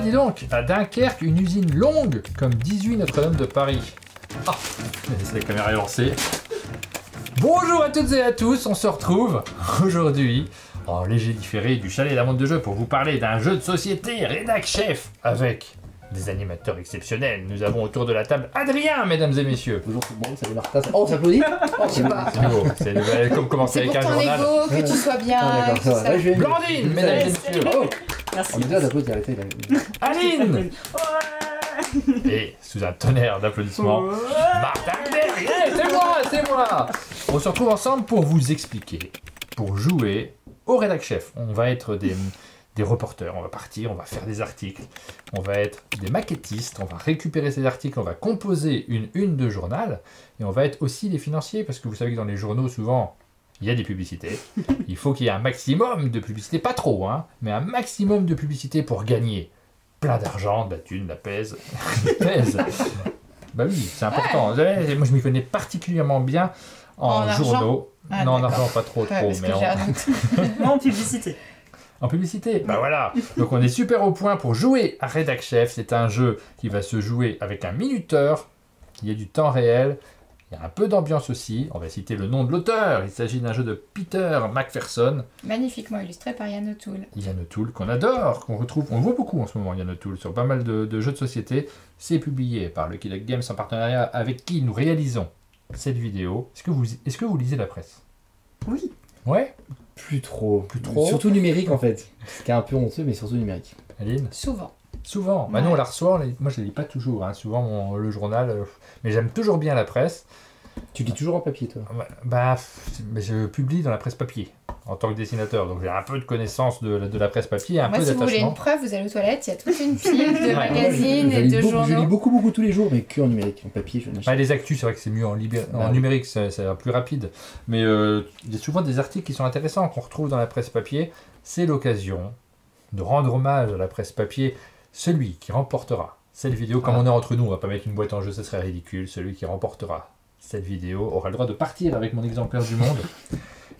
dis donc, à Dunkerque, une usine longue comme 18 Notre-Dame de Paris. Ah, laissez la caméra est lancée. Bonjour à toutes et à tous, on se retrouve aujourd'hui en léger différé du chalet La Montre de Jeu pour vous parler d'un jeu de société Rédac Chef avec des animateurs exceptionnels. Nous avons autour de la table Adrien, mesdames et messieurs. Bonjour tout le monde, salut Martha. Oh, ça applaudit. Oh, je sais pas. C'est nouveau, c'est nouveau. Comme commencer avec un journal. C'est pour ton ego, que tu sois bien. Ah, d'accord, ça va. Ouais, je vais- Blandine, mesdames et messieurs. Oh, Merci. on est déjà d'applaudir, arrêtez. Aline. Ouais. Et sous un tonnerre d'applaudissements, Martin Berger, c'est moi. On se retrouve ensemble pour vous expliquer, pour jouer au Rédac Chef. On va être des reporters, on va partir, on va faire des articles, on va être des maquettistes, on va récupérer ces articles, on va composer une de journal, et on va être aussi des financiers, parce que vous savez que dans les journaux, souvent, il y a des publicités. Il faut qu'il y ait un maximum de publicité, pas trop, hein, mais un maximum de publicité pour gagner plein d'argent, de la thune, de la pèse. Pèse. Bah oui, c'est important. Moi, je m'y connais particulièrement bien en En journaux. argent. Ah, non, en d'accord. argent, pas trop, Parce mais que j'ai un doute. Non, publicité. en publicité. Bah voilà. Donc on est super au point pour jouer à Rédac Chef. C'est un jeu qui va se jouer avec un minuteur. Il y a du temps réel. Il y a un peu d'ambiance aussi. On va citer le nom de l'auteur. Il s'agit d'un jeu de Peter McPherson. Magnifiquement illustré par Yann O'Toole. Yann O'Toole, qu'on adore, qu'on retrouve, on le voit beaucoup en ce moment, Yann O'Toole, sur pas mal de jeux de société. C'est publié par le Kidec Games en partenariat avec qui nous réalisons cette vidéo. Est-ce que vous lisez la presse? Oui. Ouais. Plus trop. Plus trop. Surtout numérique en fait. Ce qui est un peu honteux, mais surtout numérique. Aline? Souvent. Souvent. Bah Ouais. nous on la reçoit, moi je ne lis pas toujours, hein. Souvent le journal, mais j'aime toujours bien la presse. Tu lis toujours en papier, toi. Ouais, bah, mais je publie dans la presse papier en tant que dessinateur, donc j'ai un peu de connaissance de la presse papier, un Moi, peu si vous voulez d'attachement. une preuve, vous allez aux toilettes, il y a toute une pile de Ouais. magazines Je et lis de beaucoup- Je lis journaux. beaucoup tous les jours, mais que en numérique. En papier, je Bah, n'achète les actus, c'est vrai que c'est mieux en Bah, numérique, c'est plus rapide. Mais il y a souvent des articles qui sont intéressants qu'on retrouve dans la presse papier. C'est l'occasion de rendre hommage à la presse papier. Celui qui remportera cette vidéo, comme on est entre nous, on va pas mettre une boîte en jeu, ce serait ridicule. Celui qui remportera cette vidéo aura le droit de partir avec mon exemplaire du Monde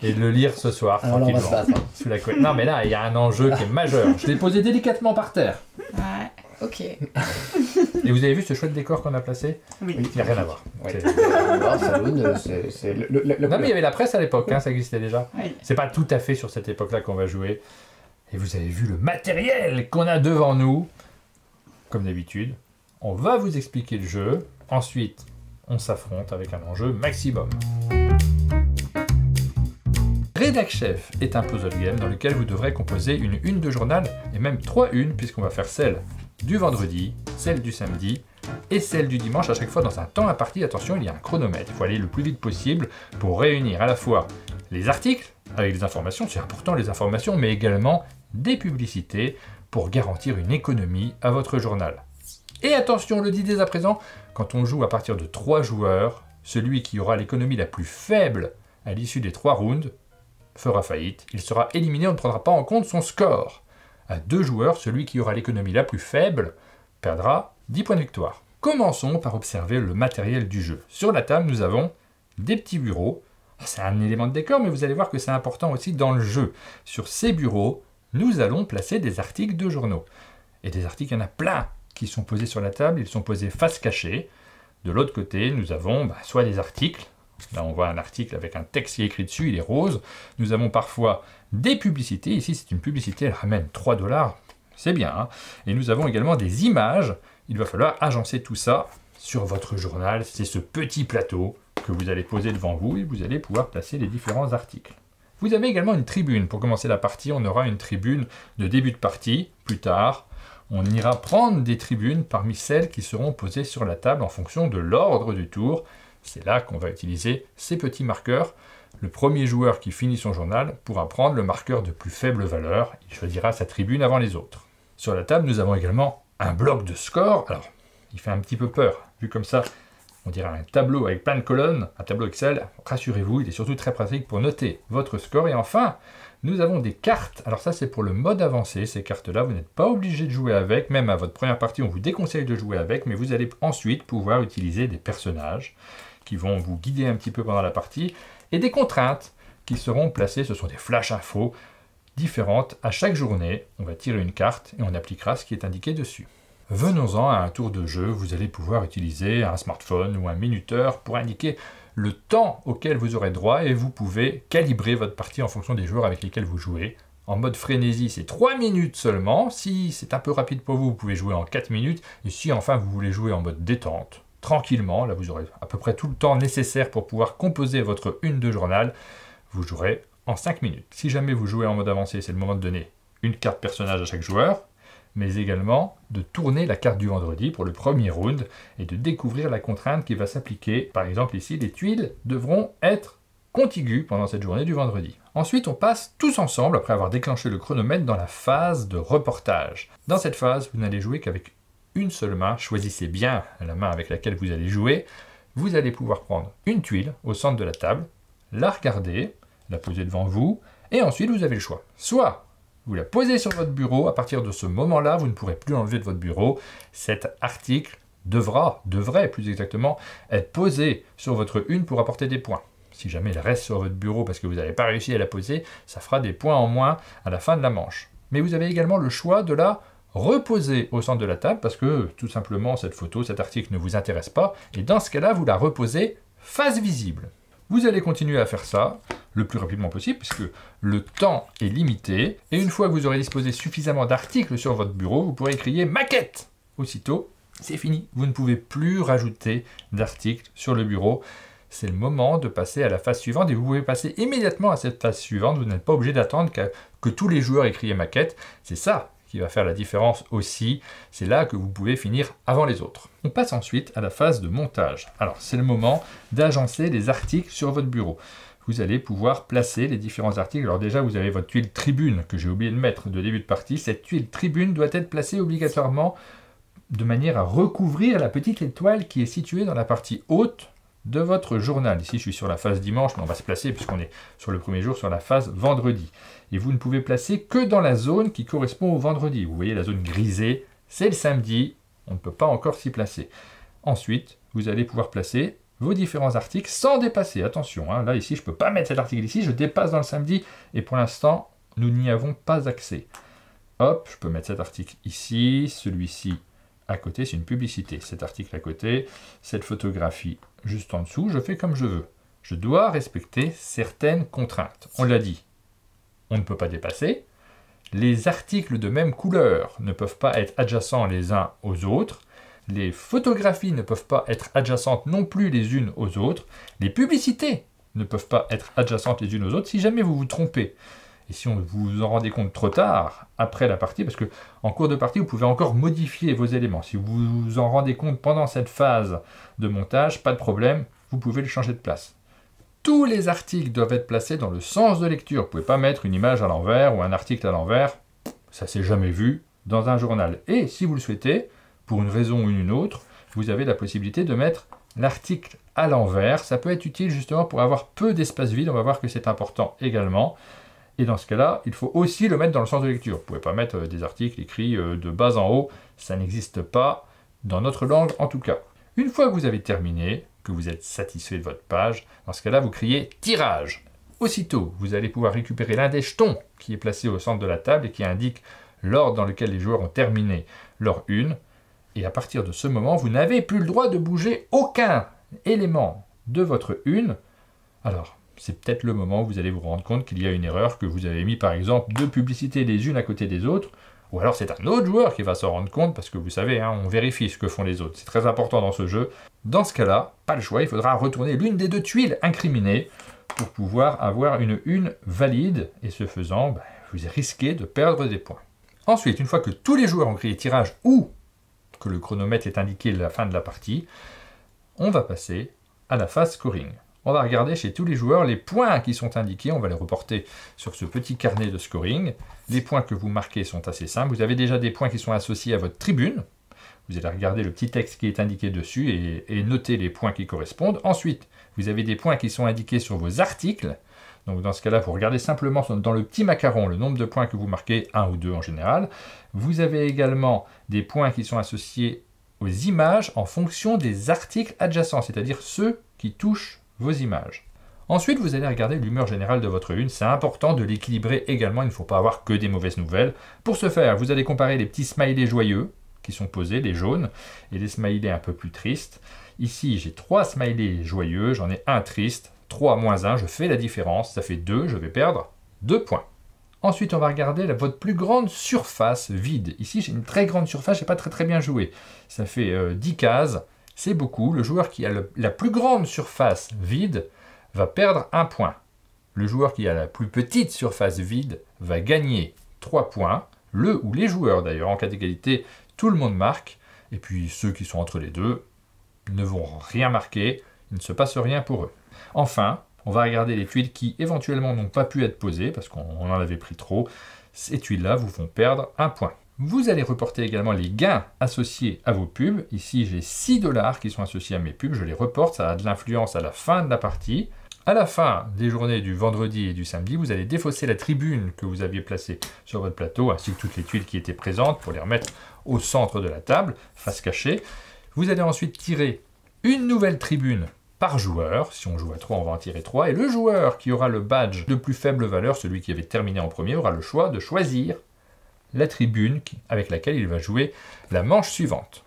et de le lire ce soir, Alors là, on va se tranquillement, battre. sous la couette. Non, mais là, il y a un enjeu qui est majeur. Je l'ai posé délicatement par terre. Ouais, ok. Et vous avez vu ce chouette décor qu'on a placé? Oui. Oui. Il n'y a rien à voir. Ouais. C'est- Alors, Saloon, c'est la Non, mais il y avait la presse à l'époque, hein, ça existait déjà. Oui. C'est pas tout à fait sur cette époque-là qu'on va jouer. Et vous avez vu le matériel qu'on a devant nous. Comme d'habitude, on va vous expliquer le jeu. Ensuite, on s'affronte avec un enjeu maximum. Rédac Chef est un puzzle game dans lequel vous devrez composer une de journal, et même 3 unes, puisqu'on va faire celle du vendredi, celle du samedi et celle du dimanche, à chaque fois dans un temps imparti. Attention, il y a un chronomètre, il faut aller le plus vite possible pour réunir à la fois les articles avec des informations, c'est important les informations, mais également des publicités pour garantir une économie à votre journal. Et attention, on le dit dès à présent, quand on joue à partir de 3 joueurs, celui qui aura l'économie la plus faible à l'issue des 3 rounds fera faillite. Il sera éliminé, on ne prendra pas en compte son score. À 2 joueurs, celui qui aura l'économie la plus faible perdra 10 points de victoire. Commençons par observer le matériel du jeu. Sur la table, nous avons des petits bureaux. C'est un élément de décor, mais vous allez voir que c'est important aussi dans le jeu. Sur ces bureaux, nous allons placer des articles de journaux. Et des articles, il y en a plein qui sont posés sur la table, ils sont posés face cachée. De l'autre côté, nous avons soit des articles. Là, on voit un article avec un texte qui est écrit dessus, il est rose. Nous avons parfois des publicités. Ici, c'est une publicité, elle ramène 3 $. C'est bien, hein. Et nous avons également des images. Il va falloir agencer tout ça sur votre journal. C'est ce petit plateau que vous allez poser devant vous et vous allez pouvoir placer les différents articles. Vous avez également une tribune. Pour commencer la partie, on aura une tribune de début de partie. Plus tard, on ira prendre des tribunes parmi celles qui seront posées sur la table en fonction de l'ordre du tour. C'est là qu'on va utiliser ces petits marqueurs. Le premier joueur qui finit son journal pourra prendre le marqueur de plus faible valeur. Il choisira sa tribune avant les autres. Sur la table, nous avons également un bloc de score. Alors, il fait un petit peu peur. Vu comme ça, on dirait un tableau avec plein de colonnes, un tableau Excel. Rassurez-vous, il est surtout très pratique pour noter votre score. Et enfin, nous avons des cartes. Alors ça, c'est pour le mode avancé. Ces cartes-là, vous n'êtes pas obligé de jouer avec. Même à votre première partie, on vous déconseille de jouer avec. Mais vous allez ensuite pouvoir utiliser des personnages qui vont vous guider un petit peu pendant la partie. Et des contraintes qui seront placées. Ce sont des flash infos différentes à chaque journée. On va tirer une carte et on appliquera ce qui est indiqué dessus. Venons-en à un tour de jeu. Vous allez pouvoir utiliser un smartphone ou un minuteur pour indiquer le temps auquel vous aurez droit et vous pouvez calibrer votre partie en fonction des joueurs avec lesquels vous jouez. En mode frénésie, c'est 3 minutes seulement. Si c'est un peu rapide pour vous, vous pouvez jouer en 4 minutes. Et si enfin vous voulez jouer en mode détente, tranquillement, là vous aurez à peu près tout le temps nécessaire pour pouvoir composer votre une de journal, vous jouerez en 5 minutes. Si jamais vous jouez en mode avancé, c'est le moment de donner une carte personnage à chaque joueur, mais également de tourner la carte du vendredi pour le premier round et de découvrir la contrainte qui va s'appliquer. Par exemple ici, les tuiles devront être contiguës pendant cette journée du vendredi. Ensuite, on passe tous ensemble, après avoir déclenché le chronomètre, dans la phase de reportage. Dans cette phase, vous n'allez jouer qu'avec une seule main. Choisissez bien la main avec laquelle vous allez jouer. Vous allez pouvoir prendre une tuile au centre de la table, la regarder, la poser devant vous, et ensuite vous avez le choix. Soit vous la posez sur votre bureau, à partir de ce moment-là, vous ne pourrez plus l'enlever de votre bureau. Cet article devrait plus exactement, être posé sur votre une pour apporter des points. Si jamais elle reste sur votre bureau parce que vous n'avez pas réussi à la poser, ça fera des points en moins à la fin de la manche. Mais vous avez également le choix de la reposer au centre de la table parce que tout simplement cette photo, cet article ne vous intéresse pas. Et dans ce cas-là, vous la reposez face visible. Vous allez continuer à faire ça le plus rapidement possible puisque le temps est limité. Et une fois que vous aurez disposé suffisamment d'articles sur votre bureau, vous pourrez crier « maquette ». Aussitôt, c'est fini. Vous ne pouvez plus rajouter d'articles sur le bureau. C'est le moment de passer à la phase suivante et vous pouvez passer immédiatement à cette phase suivante. Vous n'êtes pas obligé d'attendre que tous les joueurs aient crié « maquette ». C'est ça qui va faire la différence aussi. C'est là que vous pouvez finir avant les autres. On passe ensuite à la phase de montage. Alors, c'est le moment d'agencer les articles sur votre bureau. Vous allez pouvoir placer les différents articles. Alors déjà, vous avez votre tuile tribune que j'ai oublié de mettre de début de partie. Cette tuile tribune doit être placée obligatoirement de manière à recouvrir la petite étoile qui est située dans la partie haute de votre journal. Ici, je suis sur la phase dimanche, mais on va se placer, puisqu'on est sur le premier jour, sur la phase vendredi. Et vous ne pouvez placer que dans la zone qui correspond au vendredi. Vous voyez la zone grisée, c'est le samedi, on ne peut pas encore s'y placer. Ensuite, vous allez pouvoir placer vos différents articles sans dépasser. Attention, hein, là, ici, je ne peux pas mettre cet article ici, je dépasse dans le samedi, et pour l'instant, nous n'y avons pas accès. Hop, je peux mettre cet article ici, celui-ci à côté, c'est une publicité. Cet article à côté, cette photographie juste en dessous, je fais comme je veux. Je dois respecter certaines contraintes. On l'a dit, on ne peut pas dépasser. Les articles de même couleur ne peuvent pas être adjacents les uns aux autres. Les photographies ne peuvent pas être adjacentes non plus les unes aux autres. Les publicités ne peuvent pas être adjacentes les unes aux autres si jamais vous vous trompez. Et si vous vous en rendez compte trop tard, après la partie, parce qu'en cours de partie, vous pouvez encore modifier vos éléments. Si vous vous en rendez compte pendant cette phase de montage, pas de problème, vous pouvez le changer de place. Tous les articles doivent être placés dans le sens de lecture. Vous ne pouvez pas mettre une image à l'envers ou un article à l'envers. Ça s'est jamais vu dans un journal. Et si vous le souhaitez, pour une raison ou une autre, vous avez la possibilité de mettre l'article à l'envers. Ça peut être utile justement pour avoir peu d'espace vide. On va voir que c'est important également. Et dans ce cas-là, il faut aussi le mettre dans le sens de lecture. Vous ne pouvez pas mettre des articles écrits de bas en haut. Ça n'existe pas dans notre langue en tout cas. Une fois que vous avez terminé, que vous êtes satisfait de votre page, dans ce cas-là, vous criez « tirage ». Aussitôt, vous allez pouvoir récupérer l'un des jetons qui est placé au centre de la table et qui indique l'ordre dans lequel les joueurs ont terminé leur une. Et à partir de ce moment, vous n'avez plus le droit de bouger aucun élément de votre une. Alors, c'est peut-être le moment où vous allez vous rendre compte qu'il y a une erreur, que vous avez mis par exemple deux publicités les unes à côté des autres, ou alors c'est un autre joueur qui va s'en rendre compte, parce que vous savez, hein, on vérifie ce que font les autres. C'est très important dans ce jeu. Dans ce cas-là, pas le choix, il faudra retourner l'une des deux tuiles incriminées pour pouvoir avoir une valide, et ce faisant, vous risquez de perdre des points. Ensuite, une fois que tous les joueurs ont crié tirage ou que le chronomètre est indiqué la fin de la partie, on va passer à la phase scoring. On va regarder chez tous les joueurs les points qui sont indiqués. On va les reporter sur ce petit carnet de scoring. Les points que vous marquez sont assez simples. Vous avez déjà des points qui sont associés à votre tribune. Vous allez regarder le petit texte qui est indiqué dessus et noter les points qui correspondent. Ensuite, vous avez des points qui sont indiqués sur vos articles. Donc dans ce cas-là, vous regardez simplement dans le petit macaron le nombre de points que vous marquez, 1 ou 2 en général. Vous avez également des points qui sont associés aux images en fonction des articles adjacents, c'est-à-dire ceux qui touchent vos images. Ensuite, vous allez regarder l'humeur générale de votre une. C'est important de l'équilibrer également. Il ne faut pas avoir que des mauvaises nouvelles. Pour ce faire, vous allez comparer les petits smileys joyeux qui sont posés, les jaunes, et les smileys un peu plus tristes. Ici, j'ai 3 smileys joyeux, j'en ai un triste. 3 moins 1, je fais la différence. Ça fait 2, je vais perdre 2 points. Ensuite, on va regarder votre plus grande surface vide. Ici, j'ai une très grande surface, je n'ai pas très bien joué. Ça fait 10 cases, c'est beaucoup. Le joueur qui a la plus grande surface vide va perdre 1 point. Le joueur qui a la plus petite surface vide va gagner 3 points. Le ou les joueurs d'ailleurs, en cas d'égalité, tout le monde marque. Et puis ceux qui sont entre les deux ne vont rien marquer, il ne se passe rien pour eux. Enfin, on va regarder les tuiles qui éventuellement n'ont pas pu être posées parce qu'on en avait pris trop. Ces tuiles-là vous font perdre 1 point. Vous allez reporter également les gains associés à vos pubs. Ici, j'ai 6 $ qui sont associés à mes pubs. Je les reporte, ça a de l'influence à la fin de la partie. À la fin des journées du vendredi et du samedi, vous allez défausser la tribune que vous aviez placée sur votre plateau, ainsi que toutes les tuiles qui étaient présentes pour les remettre au centre de la table, face cachée. Vous allez ensuite tirer une nouvelle tribune par joueur. Si on joue à 3, on va en tirer 3. Et le joueur qui aura le badge de plus faible valeur, celui qui avait terminé en premier, aura le choix de choisir la tribune avec laquelle il va jouer la manche suivante.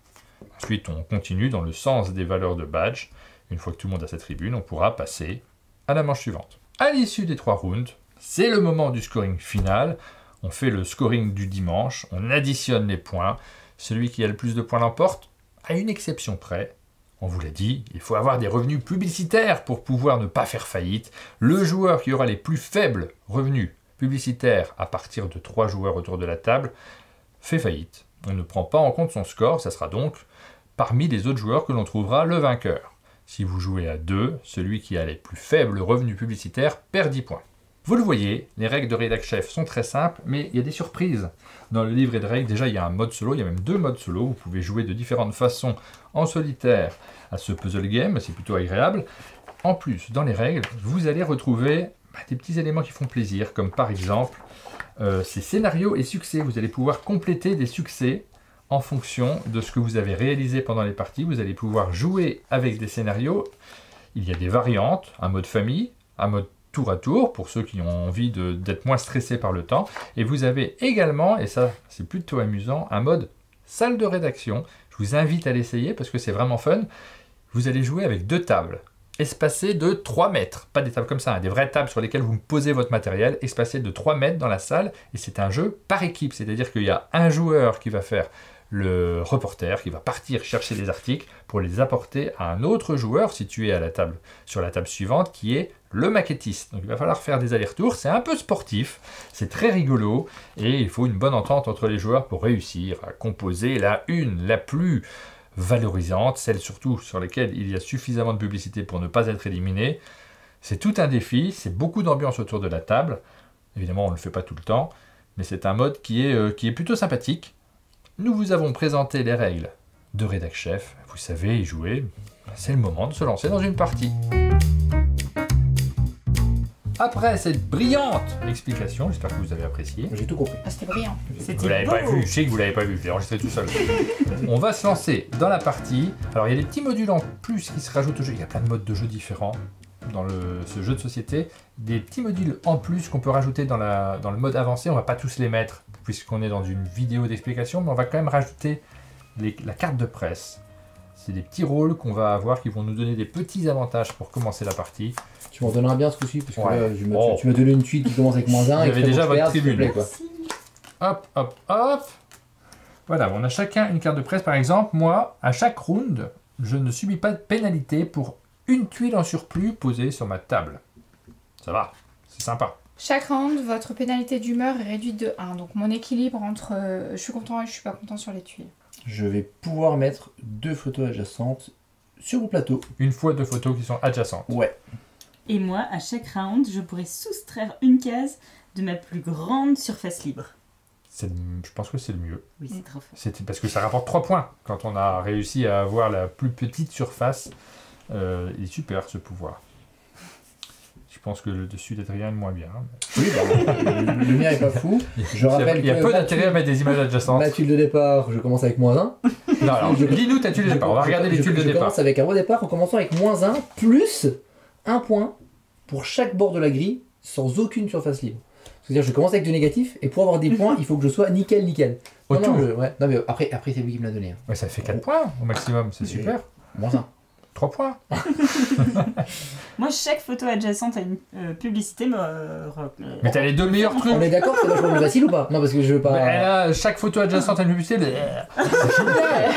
Ensuite, on continue dans le sens des valeurs de badge. Une fois que tout le monde a sa tribune, on pourra passer à la manche suivante. À l'issue des 3 rounds, c'est le moment du scoring final. On fait le scoring du dimanche, on additionne les points. Celui qui a le plus de points l'emporte, à une exception près. On vous l'a dit, il faut avoir des revenus publicitaires pour pouvoir ne pas faire faillite. Le joueur qui aura les plus faibles revenus publicitaires à partir de 3 joueurs autour de la table fait faillite. On ne prend pas en compte son score, ça sera donc parmi les autres joueurs que l'on trouvera le vainqueur. Si vous jouez à 2, celui qui a les plus faibles revenus publicitaires perd 10 points. Vous le voyez, les règles de Rédac Chef sont très simples, mais il y a des surprises. Dans le livret de règles, déjà il y a un mode solo, il y a même 2 modes solo. Vous pouvez jouer de différentes façons en solitaire à ce puzzle game, c'est plutôt agréable. En plus, dans les règles, vous allez retrouver des petits éléments qui font plaisir, comme par exemple ces scénarios et succès. Vous allez pouvoir compléter des succès en fonction de ce que vous avez réalisé pendant les parties. Vous allez pouvoir jouer avec des scénarios. Il y a des variantes, un mode famille, un mode tour à tour, pour ceux qui ont envie d'être moins stressés par le temps. Et vous avez également, et ça c'est plutôt amusant, un mode salle de rédaction. Je vous invite à l'essayer parce que c'est vraiment fun. Vous allez jouer avec 2 tables, espacées de 3 mètres. Pas des tables comme ça, des vraies tables sur lesquelles vous posez votre matériel, espacées de 3 mètres dans la salle. Et c'est un jeu par équipe, c'est-à-dire qu'il y a un joueur qui va faire le reporter, qui va partir chercher des articles pour les apporter à un autre joueur situé à la table, sur la table suivante, qui est le maquettiste. Donc il va falloir faire des allers-retours, c'est un peu sportif, c'est très rigolo, et il faut une bonne entente entre les joueurs pour réussir à composer la une la plus valorisante, celle surtout sur laquelle il y a suffisamment de publicité pour ne pas être éliminé. C'est tout un défi, c'est beaucoup d'ambiance autour de la table. Évidemment, on ne le fait pas tout le temps, mais c'est un mode qui est plutôt sympathique. Nous vous avons présenté les règles de Rédac Chef. Vous savez y jouer. C'est le moment de se lancer dans une partie. Après cette brillante explication, j'espère que vous avez apprécié. J'ai tout compris. Ah, c'était brillant. Vous l'avez pas vu, je sais que vous l'avez pas vu, je l'ai enregistré tout seul. On va se lancer dans la partie. Alors il y a des petits modules en plus qui se rajoutent au jeu. Il y a plein de modes de jeu différents dans ce jeu de société. Des petits modules en plus qu'on peut rajouter dans le mode avancé. On va pas tous les mettre puisqu'on est dans une vidéo d'explication, mais on va quand même rajouter la carte de presse. C'est des petits rôles qu'on va avoir qui vont nous donner des petits avantages pour commencer la partie. Tu m'en donneras bien ce coup-ci, parce que Ouais. là, tu m'as donné une tuile qui commence avec -1 Vous et avez qui déjà fait votre perdre, s'il te tribune. plaît, quoi. Hop, hop, hop. Voilà, on a chacun une carte de presse. Par exemple, moi, à chaque round, je ne subis pas de pénalité pour une tuile en surplus posée sur ma table. Ça va, c'est sympa. Chaque round, votre pénalité d'humeur est réduite de 1. Donc mon équilibre entre je suis content et je suis pas content sur les tuiles. Je vais pouvoir mettre 2 photos adjacentes sur mon plateau. Une fois 2 photos qui sont adjacentes. Ouais. Et moi, à chaque round, je pourrais soustraire une case de ma plus grande surface libre. Je pense que c'est le mieux. Oui, c'est trop fort. C'est parce que ça rapporte 3 points quand on a réussi à avoir la plus petite surface. Il est super ce pouvoir. Je pense que le dessus d'Adrien est moins bien. Oui, le mien est pas fou. Je rappelle Il y a que peu d'intérêt à mettre des images adjacentes. ma tuile de départ, je commence avec -1. Non, alors, dis-nous ta tuile de départ. On va regarder les tuiles de Je départ. commence avec un au départ en commençant avec -1 plus 1 point pour chaque bord de la grille sans aucune surface libre. C'est-à-dire je commence avec du négatif et pour avoir des points, il faut que je sois nickel. Non, Autour. ouais. Non mais après c'est lui qui me l'a donné. Hein. Ouais, ça fait 4 points au maximum, c'est super. Moins 1. 3 points. Moi, chaque photo adjacente à une publicité me. Mais t'as les deux meilleurs trucs. On est d'accord, c'est vachement plus facile ou pas? Non parce que je veux pas. Mais là, chaque photo adjacente à une publicité, c'est génial.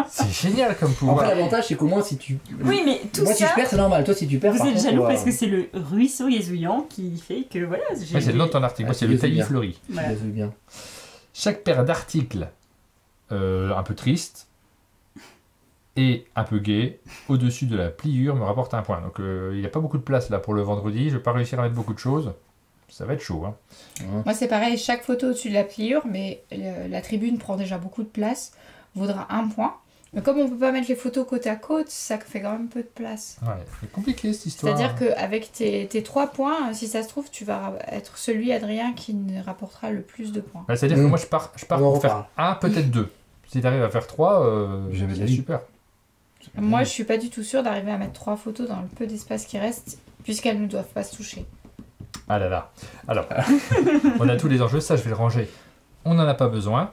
C'est génial comme pouvoir. Après l'avantage c'est qu'au moins si tu. Oui, mais tout Moi si ça. je perds c'est normal, toi si tu perds. Vous par êtes contre, jaloux toi, parce que c'est le ruisseau gazouillant qui fait que voilà. Moi, c'est le nom de ton article. Moi, c'est le taillis fleuri. tu Voilà. les as bien. Chaque paire d'articles un peu triste et un peu gai au-dessus de la pliure me rapporte un point. Donc il n'y a pas beaucoup de place là pour le vendredi. Je vais pas réussir à mettre beaucoup de choses. Ça va être chaud. Hein. Moi, c'est pareil, chaque photo au-dessus de la pliure, mais la tribune prend déjà beaucoup de place, vaudra 1 point. Mais comme on peut pas mettre les photos côte à côte, ça fait quand même peu de place. Ouais, c'est compliqué cette histoire. C'est-à-dire qu'avec tes 3 points, si ça se trouve, tu vas être celui, Adrien, qui ne rapportera le plus de points. Ouais, c'est-à-dire que moi je pars On en pour faire reparle. 1, peut-être 2. Si tu arrives à faire 3, J'avais c'est dit. super. Moi, je suis pas du tout sûre d'arriver à mettre 3 photos dans le peu d'espace qui reste, puisqu'elles ne doivent pas se toucher. Ah là là. Alors, on a tous les enjeux, ça je vais le ranger. On n'en a pas besoin.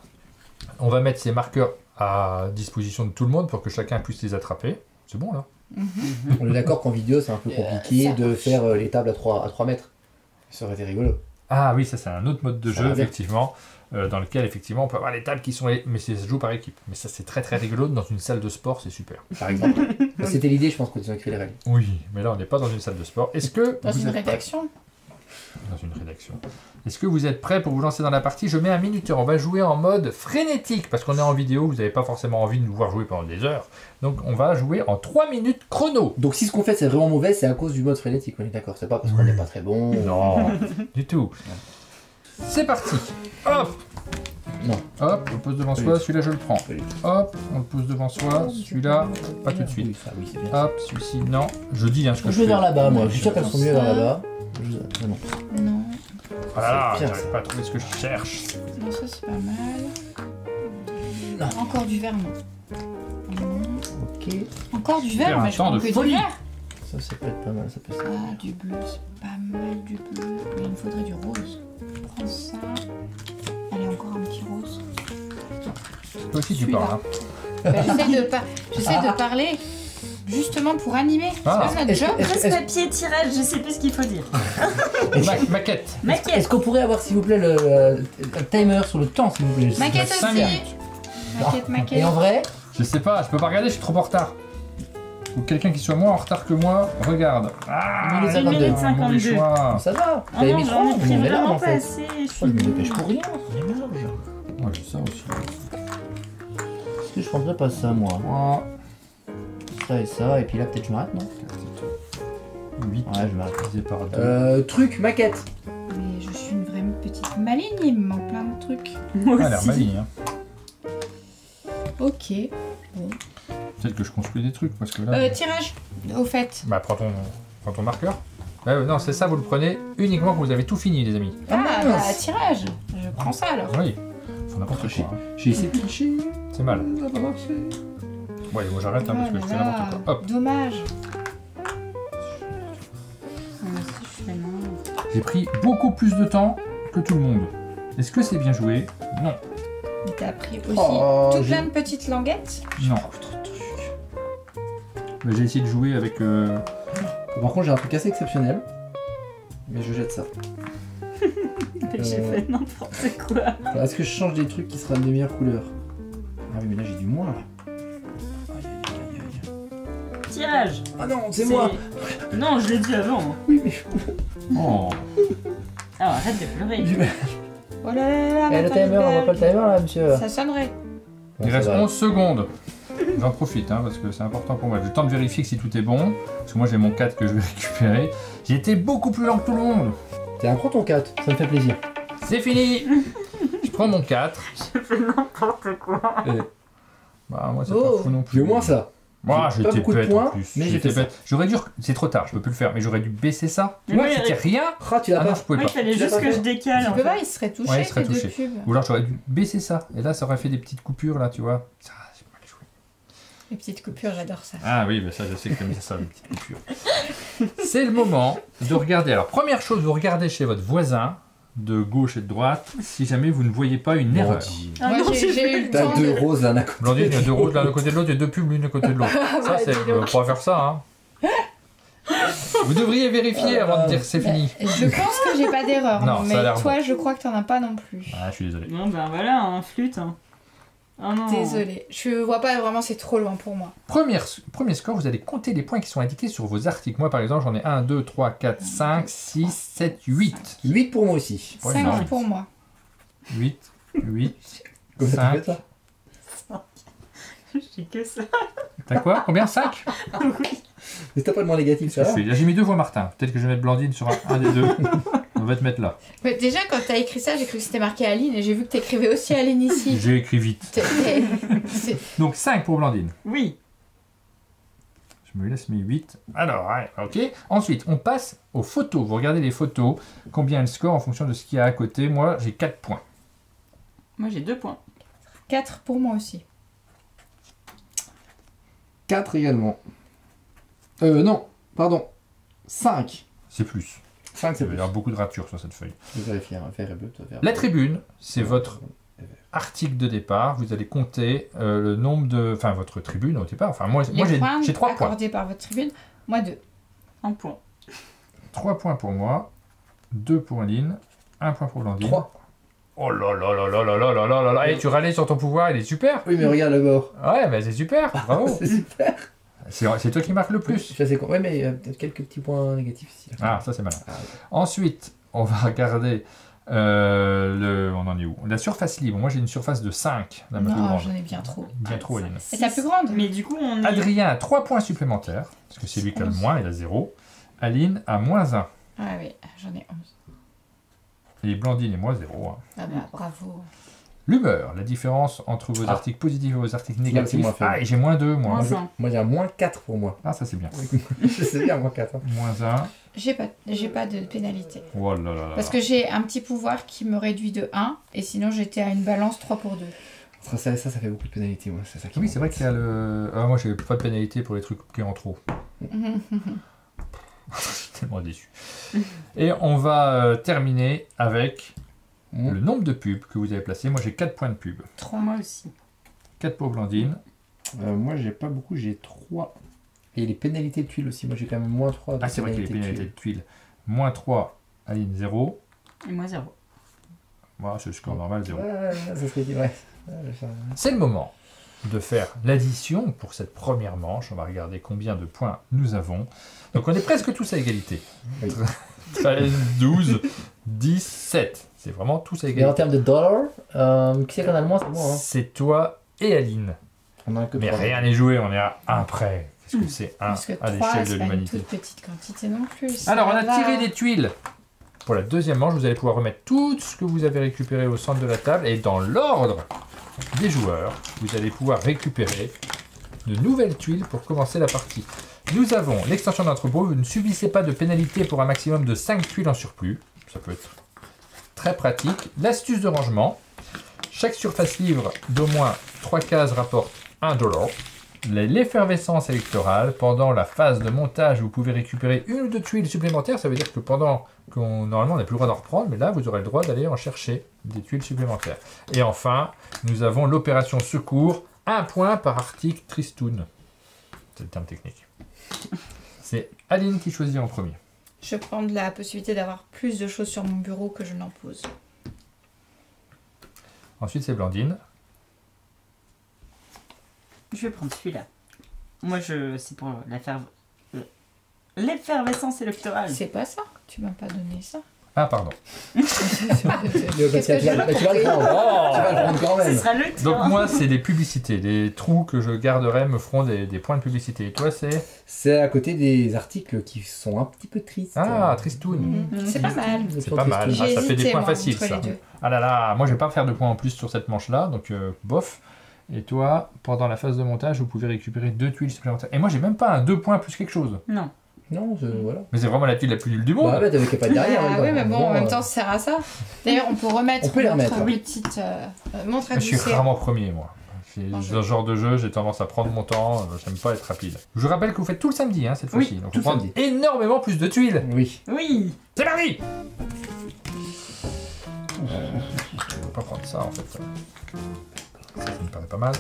On va mettre ces marqueurs à disposition de tout le monde pour que chacun puisse les attraper. C'est bon là. On est d'accord qu'en vidéo c'est un peu compliqué ça de faire les tables à 3 mètres. Ça aurait été rigolo. Ah oui, ça c'est un autre mode de Ça jeu, va bien. effectivement, dans lequel effectivement on peut avoir les tables qui sont... Mais ça se joue par équipe. Mais ça c'est très très rigolo, dans une salle de sport, c'est super. Par exemple. C'était l'idée je pense quand ils ont écrit les règles. Oui, mais là on n'est pas dans une salle de sport. Est-ce que... Dans vous une êtes prêts rédaction. Dans une rédaction. Est-ce que vous êtes prêts pour vous lancer dans la partie? Je mets un minuteur, on va jouer en mode frénétique, parce qu'on est en vidéo, vous n'avez pas forcément envie de nous voir jouer pendant des heures. Donc on va jouer en 3 minutes chrono. Donc si ce qu'on fait c'est vraiment mauvais, c'est à cause du mode frénétique, on est d'accord. C'est pas parce qu'on n'est pas très bon. Non, du tout. C'est parti. Hop. Non. Hop, on le pose devant Pas soi, du celui-là je le prends. Pas du tout. Hop, on le pose devant soi, celui-là, pas tout de suite. Oui, ça, oui, c'est bien. Hop, celui-ci, non. Je dis hein, ce que Je je vais fais. vers là-bas, moi. Je suis sûr qu'elles sont mieux vers là-bas. Non. Non, Voilà, C'est bien, j'arrive ça. pas à trouver ce que je cherche. non, ça c'est pas mal. Non. Encore du vert, non. Non. Ok. Encore du Faire vert, un mais je temps prends de que du folie. vert. Ça peut être pas mal, ça peut être. Ah, du bleu, c'est pas mal du bleu. Mais il me faudrait du rose. Je prends ça. Allez, encore un petit rose. Toi aussi tu Celui-là. parles. Hein. Bah, j'essaie de parler justement pour animer. Ah. C'est pas notre job. Presse-papier, tirage, je sais plus ce qu'il faut dire. Maquette. Maquette. Est-ce qu'on pourrait avoir, s'il vous plaît, le timer sur le temps, s'il vous plaît? Maquette 5 aussi. minutes. Maquette. Et en vrai, Je sais pas, je peux pas regarder, je suis trop en retard. Faut que quelqu'un qui soit moins en retard que moi regarde. Ah, 1 minute 1 minute 52. mauvais 52. choix. Ça va. Ah T'avais non, mis j'en ai 30, pris on est là vraiment en pas fait. assez. Je me dépêche pour rien, on est large. Ouais, j'ai ça aussi. Est-ce que je prendrais pas ça, moi? Moi, Ça et ça, et puis là, peut-être je m'arrête, non? 8 Ouais, je m'arrête. divisé par 2. Truc, maquette. Mais je suis une vraie petite maligne, il me manque plein de trucs. Moi Ah, l'air aussi. maligne. Hein. Ok. Peut-être que je construis des trucs parce que là. Tirage, au fait. Bah, prends ton marqueur. Non, c'est ça, vous le prenez uniquement quand vous avez tout fini, les amis. Ah, bah, mince. tirage. Je prends ça alors. Oui. Faut n'importe quoi. Hein. J'ai essayé de tricher. C'est mal. Ça va marcher. Ouais, moi j'arrête hein, parce que je fais n'importe quoi. Hop. Dommage. Moi aussi, je fais non. J'ai pris beaucoup plus de temps que tout le monde. Est-ce que c'est bien joué? Non. Mais t'as pris aussi Oh, tout j'ai- plein de petites languettes. Non. Mais j'ai essayé de jouer avec. Par contre, j'ai un truc assez exceptionnel. Mais je jette ça. J'ai fait n'importe quoi. Alors, est-ce que je change des trucs qui seraient des meilleures couleurs? Ah oui, mais là, j'ai du moins, là. Aïe, aïe, aïe, aïe. Tirage. Ah non, c'est moi. Non, je l'ai dit avant. Oui, mais... Oh. Alors arrête de pleurer. Oh là là là, Eh, le maintenant, timer, on voit pas le timer, là, monsieur. Ça sonnerait. Il reste 11 secondes. J'en profite hein, parce que c'est important pour moi. J'ai le temps de vérifier que si tout est bon. Parce que moi j'ai mon 4 que je vais récupérer. J'ai été beaucoup plus lent que tout le monde. T'es un ton 4, ça me fait plaisir. C'est fini. Je prends mon 4. Je fais n'importe quoi. Bah moi c'est Oh, pas fou non plus. j'ai au moins ça. Moi J'ai pas j'étais beaucoup de bête points, en plus. mais j'ai J'étais fait ça. bête. J'aurais dû... C'est trop tard, je peux plus le faire. Mais j'aurais dû baisser ça. Tu Mais vois, oui, c'était rien. Ah, tu l'as Ah non, pas. je pouvais Oui, il pas. fallait Tu l'as juste pas que fait je décale. Tu en peux fait. pas, il serait touché, Ouais, il serait tes deux touché. pubs. Ou alors j'aurais dû baisser ça. Et là ça aurait fait des petites coupures là, tu vois. Ça, j'ai mal joué. Les petites coupures, j'adore ça. Ah oui, ça je sais que t'aimes ça, les petites coupures. C'est le moment de regarder. Alors première chose, vous regardez chez votre voisin, de gauche et de droite, si jamais vous ne voyez pas une erreur. Blandine. Ah Moi, non, j'ai eu le T'as temps deux de... roses l'un à côté. Blandine, il y a 2 roses l'un à côté de l'autre et 2 pubs l'une à côté de l'autre. Ça, c'est... dis donc. On va faire ça, hein. Vous devriez vérifier avant de dire c'est fini. Je pense que j'ai pas d'erreur, Non, ça a mais l'air toi, je crois que t'en as pas non plus. Ah, je suis désolé. Non, ben voilà, un flûte. Hein. Oh non. Désolée. Je vois pas vraiment, c'est trop loin pour moi. Premier score, vous allez compter les points qui sont indiqués sur vos articles. Moi, par exemple, j'en ai 1, 2, 3, 4, 5, 6, 7, 8. 8 pour moi aussi. Ouais, 5 non. pour moi. 8, 8, Comment t'as 5. fait ça? J'ai que ça. T'as quoi? Combien? 5? Mais t'as pas de moins négatif, ça va? J'ai mis 2 fois Martin. Peut-être que je vais mettre Blandine sur un des deux. On va te mettre là. Mais déjà, quand t'as écrit ça, j'ai cru que c'était marqué Aline et j'ai vu que t'écrivais aussi Aline ici. J'ai écrit vite. C'est- Donc 5 pour Blandine. Oui. Je me laisse mes 8. Alors, ouais, ok. Ensuite, on passe aux photos. Vous regardez les photos, combien elles scorent en fonction de ce qu'il y a à côté. Moi, j'ai 4 points. Moi j'ai 2 points. 4 pour moi aussi. 4 également. Non, pardon. 5. C'est plus. 5 Il c'est va y plus. avoir beaucoup de ratures sur cette feuille. Je vais vérifier, vert et bleu, toi vert. La tribune, c'est votre article de départ. Vous allez compter le nombre de... Enfin, votre tribune au départ. Enfin, moi Les points j'ai 3 points. accordés par votre tribune, moi 2. 1 point. 3 points pour moi, 2 pour Aline, 1 point pour Blandine. 3. Oh là là là là là là là là là là. Hey, tu râlais sur ton pouvoir, il est super. Oui, mais regarde là-bas. Ouais, mais c'est super, bravo. C'est super. C'est toi qui marque le plus. Je sais quoi. Ouais, mais il y a peut-être quelques petits points négatifs ici. Ah, ça c'est malin. Ah, ouais. Ensuite, on va regarder on en est où? La surface libre. Moi j'ai une surface de 5, la plus Non, grande. j'en ai bien trop. Bien trop, Aline. Et ta plus grande? Mais du coup, on est. Adrien a 3 points supplémentaires, parce que c'est lui qui a le moins, il a 0. Aline a moins 1. Ah oui, j'en ai 11. Et Blandine et moi 0. Hein. Ah bah bravo. L'humeur, la différence entre vos Ah. articles positifs et vos articles c'est négatifs. moins faible. Ah, et j'ai moins 2, moi. Moins Moi, 1. moi, j'ai un moins 4 pour moi. Ah, ça c'est bien. Je sais bien, moins 4. Hein. Moins 1. J'ai pas de pénalité. Oh là là là. Parce que j'ai un petit pouvoir qui me réduit de 1 et sinon j'étais à une balance 3 pour 2. Ça fait beaucoup de pénalités, moi. C'est ça qui Oui, c'est vrai qu'il y a le... Ah, moi j'ai pas de pénalité pour les trucs qui en trop. Je suis tellement déçu. Et on va terminer avec le nombre de pubs que vous avez placés. Moi j'ai 4 points de pub. 3. Moi aussi. 4 pour Blandine. Moi, j'ai pas beaucoup, j'ai 3. Et les pénalités de tuiles aussi. Moi, j'ai quand même moins 3 de Ah, c'est vrai que les pénalités de tuiles. Moins 3, Aline 0. Et moi 0. Moi, c'est le score normal 0. Ouais, ça serait dit, ouais. C'est le moment de faire l'addition pour cette première manche. On va regarder combien de points nous avons. Donc on est presque tous à égalité. Oui. 13, 12, 17. C'est vraiment tous à Et en égalité. termes de dollars, qui c'est qu'on a le moins, c'est moi. Hein. C'est toi et Aline. On a que Mais 3. rien n'est joué, on est à 1 près. Qu'est-ce que c'est 1 Parce que à 3, l'échelle de c'est pas une l'humanité? toute petite quantité non plus. Alors, on ça a va. tiré des tuiles. Pour la deuxième manche, vous allez pouvoir remettre tout ce que vous avez récupéré au centre de la table. Et dans l'ordre des joueurs, vous allez pouvoir récupérer de nouvelles tuiles pour commencer la partie. Nous avons l'extension d'entrepôt. Vous ne subissez pas de pénalité pour un maximum de 5 tuiles en surplus. Ça peut être très pratique. L'astuce de rangement. Chaque surface libre d'au moins 3 cases rapporte $1. L'effervescence électorale, pendant la phase de montage, vous pouvez récupérer 1 ou 2 tuiles supplémentaires. Ça veut dire que normalement on n'a plus le droit d'en reprendre, mais là vous aurez le droit d'aller en chercher des tuiles supplémentaires. Et enfin, nous avons l'opération secours, 1 point par article Tristoun. C'est le terme technique. C'est Aline qui choisit en premier. Je prends la possibilité d'avoir plus de choses sur mon bureau que je n'en pose. Ensuite c'est Blandine. Je vais prendre celui-là. Moi, c'est pour l'effervescence électorale. C'est pas ça. Tu m'as pas donné ça. Ah pardon. Qu'est-ce que Tu vas le j'ai prendre. Tu vas le prendre quand Ce même. sera le tien. Donc moi c'est des publicités, les trous que je garderai me feront des points de publicité. Et toi c'est... C'est à côté des articles qui sont un petit peu tristes. Ah, Tristoun. Mhm. C'est pas mal. C'est pas mal. J'ai ça fait des hésité, points moi, faciles, entre ça. les deux. Ah là là, moi je vais pas faire de points en plus sur cette manche-là, donc bof. Et toi, pendant la phase de montage, vous pouvez récupérer 2 tuiles supplémentaires. Et moi j'ai même pas un 2 points plus quelque chose. Non. Non, voilà. Mais c'est vraiment la tuile la plus nulle du monde. Bah ouais, t'avais qu'à pas derrière. Ah regarde. oui, mais bon, en même temps, ça sert à ça. D'ailleurs, on peut remettre On peut les remettre, notre hein. petite montre à Je suis gousset. rarement premier moi. Non, Dans ce genre de jeu, j'ai tendance à prendre mon temps, j'aime pas être rapide. Je vous rappelle que vous faites tout le samedi, hein, cette Oui, fois-ci. Donc tout on prend le samedi. énormément plus de tuiles. Oui. Oui. C'est parti. On va pas prendre ça en fait. Ça me paraît pas mal.